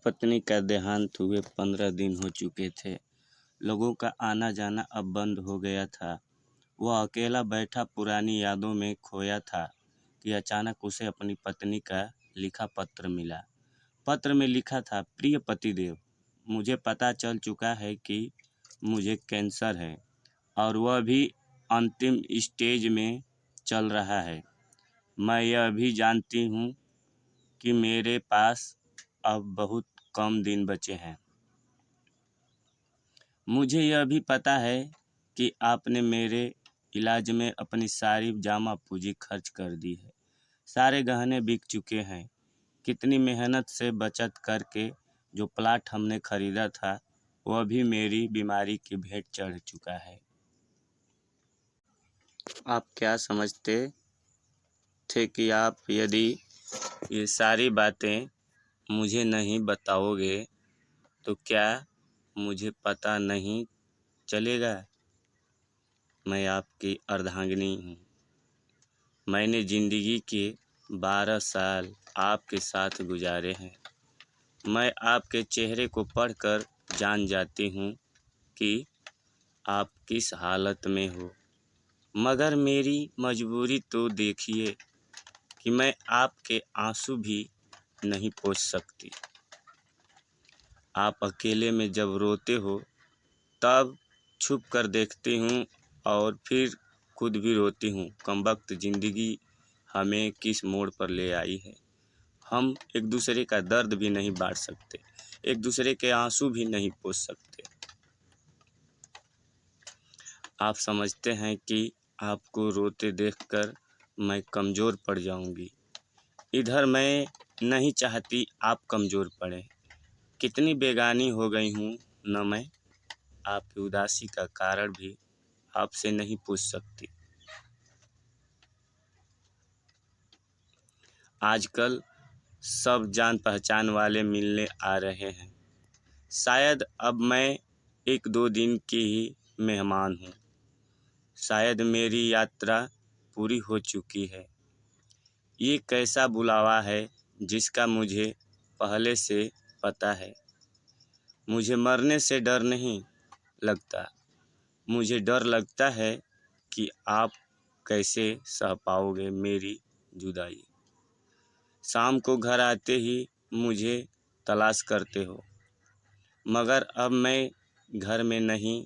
पत्नी का देहांत हुए 15 दिन हो चुके थे। लोगों का आना जाना अब बंद हो गया था। वह अकेला बैठा पुरानी यादों में खोया था कि अचानक उसे अपनी पत्नी का लिखा पत्र मिला। पत्र में लिखा था, प्रिय पतिदेव, मुझे पता चल चुका है कि मुझे कैंसर है और वह भी अंतिम स्टेज में चल रहा है। मैं यह भी जानती हूँ कि मेरे पास अब बहुत कम दिन बचे हैं। मुझे यह भी पता है कि आपने मेरे इलाज में अपनी सारी जामा पूंजी खर्च कर दी है। सारे गहने बिक चुके हैं। कितनी मेहनत से बचत करके जो प्लाट हमने खरीदा था वह भी मेरी बीमारी की भेंट चढ़ चुका है। आप क्या समझते थे कि आप यदि ये सारी बातें मुझे नहीं बताओगे तो क्या मुझे पता नहीं चलेगा? मैं आपकी अर्धांगिनी हूँ। मैंने ज़िंदगी के 12 साल आपके साथ गुजारे हैं। मैं आपके चेहरे को पढ़कर जान जाती हूँ कि आप किस हालत में हो। मगर मेरी मजबूरी तो देखिए कि मैं आपके आंसू भी नहीं पोंछ सकती। आप अकेले में जब रोते हो तब छुप कर देखती हूँ और फिर खुद भी रोती हूँ। कमबख्त ज़िंदगी हमें किस मोड़ पर ले आई है। हम एक दूसरे का दर्द भी नहीं बांट सकते, एक दूसरे के आंसू भी नहीं पोंछ सकते। आप समझते हैं कि आपको रोते देखकर मैं कमज़ोर पड़ जाऊंगी। इधर मैं नहीं चाहती आप कमज़ोर पड़ें। कितनी बेगानी हो गई हूँ न मैं आपकी उदासी का कारण भी आपसे नहीं पूछ सकती। आजकल सब जान पहचान वाले मिलने आ रहे हैं। शायद अब मैं 1-2 दिन की ही मेहमान हूँ। शायद मेरी यात्रा पूरी हो चुकी है। ये कैसा बुलावा है जिसका मुझे पहले से पता है। मुझे मरने से डर नहीं लगता, मुझे डर लगता है कि आप कैसे सह पाओगे मेरी जुदाई। शाम को घर आते ही मुझे तलाश करते हो, मगर अब मैं घर में नहीं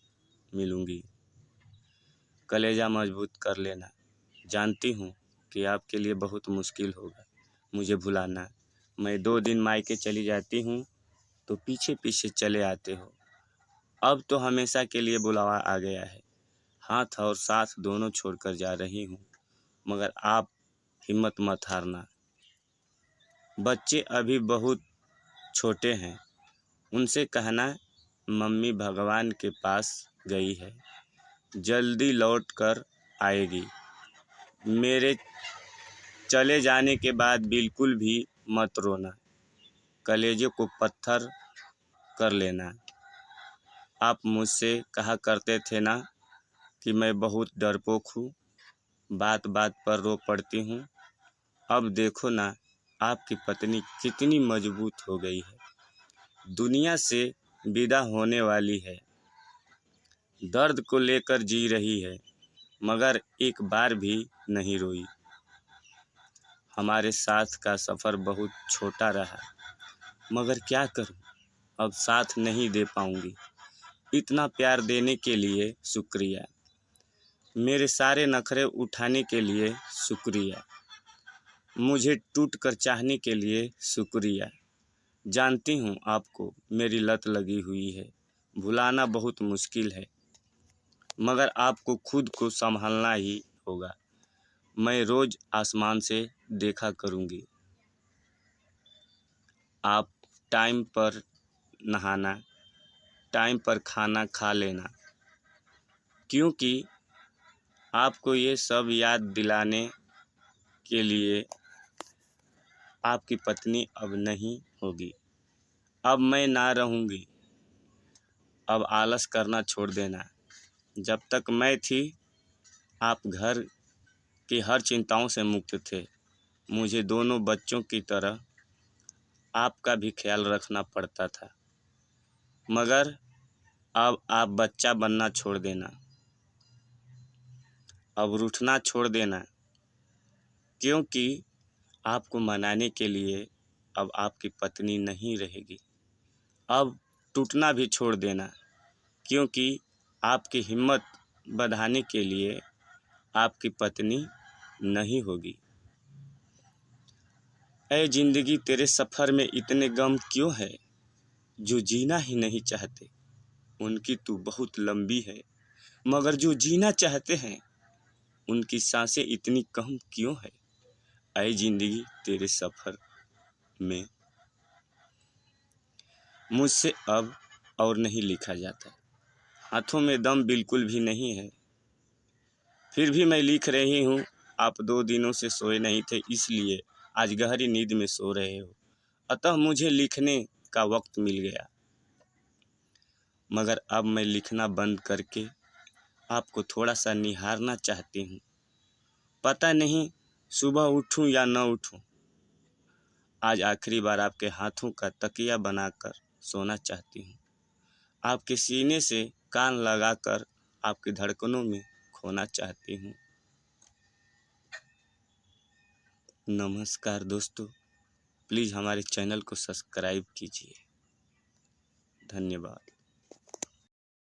मिलूँगी। कलेजा मजबूत कर लेना। जानती हूँ कि आपके लिए बहुत मुश्किल होगा मुझे भुलाना। मैं 2 दिन मायके चली जाती हूँ तो पीछे पीछे चले आते हो। अब तो हमेशा के लिए बुलावा आ गया है। हाथ और साथ दोनों छोड़कर जा रही हूँ, मगर आप हिम्मत मत हारना। बच्चे अभी बहुत छोटे हैं, उनसे कहना मम्मी भगवान के पास गई है, जल्दी लौट कर आएगी। मेरे चले जाने के बाद बिल्कुल भी मत रोना, कलेजे को पत्थर कर लेना। आप मुझसे कहा करते थे ना कि मैं बहुत डरपोक हूँ, बात बात पर रो पड़ती हूँ। अब देखो ना आपकी पत्नी कितनी मजबूत हो गई है, दुनिया से विदा होने वाली है, दर्द को लेकर जी रही है, मगर एक बार भी नहीं रोई। हमारे साथ का सफ़र बहुत छोटा रहा, मगर क्या करूं, अब साथ नहीं दे पाऊंगी। इतना प्यार देने के लिए शुक्रिया, मेरे सारे नखरे उठाने के लिए शुक्रिया, मुझे टूट कर चाहने के लिए शुक्रिया। जानती हूँ आपको मेरी लत लगी हुई है, भुलाना बहुत मुश्किल है, मगर आपको खुद को संभालना ही होगा। मैं रोज़ आसमान से देखा करूँगी। आप टाइम पर नहाना, टाइम पर खाना खा लेना, क्योंकि आपको ये सब याद दिलाने के लिए आपकी पत्नी अब नहीं होगी। अब मैं ना रहूँगी। अब आलस करना छोड़ देना। जब तक मैं थी आप घर की हर चिंताओं से मुक्त थे। मुझे दोनों बच्चों की तरह आपका भी ख्याल रखना पड़ता था, मगर अब आप बच्चा बनना छोड़ देना, अब रूठना छोड़ देना, क्योंकि आपको मनाने के लिए अब आपकी पत्नी नहीं रहेगी। अब टूटना भी छोड़ देना, क्योंकि आपकी हिम्मत बढ़ाने के लिए आपकी पत्नी नहीं होगी। ऐ जिंदगी तेरे सफ़र में इतने गम क्यों है, जो जीना ही नहीं चाहते उनकी तू बहुत लंबी है, मगर जो जीना चाहते हैं उनकी सांसें इतनी कम क्यों है। ऐ जिंदगी तेरे सफ़र में मुझसे अब और नहीं लिखा जाता, हाथों में दम बिल्कुल भी नहीं है, फिर भी मैं लिख रही हूँ। आप 2 दिनों से सोए नहीं थे, इसलिए आज गहरी नींद में सो रहे हो, अतः मुझे लिखने का वक्त मिल गया। मगर अब मैं लिखना बंद करके आपको थोड़ा सा निहारना चाहती हूँ। पता नहीं सुबह उठूँ या न उठूँ, आज आखिरी बार आपके हाथों का तकिया बनाकर सोना चाहती हूँ। आपके सीने से कान लगाकर आपकी धड़कनों में खोना चाहती हूँ। नमस्कार दोस्तों, प्लीज़ हमारे चैनल को सब्सक्राइब कीजिए। धन्यवाद।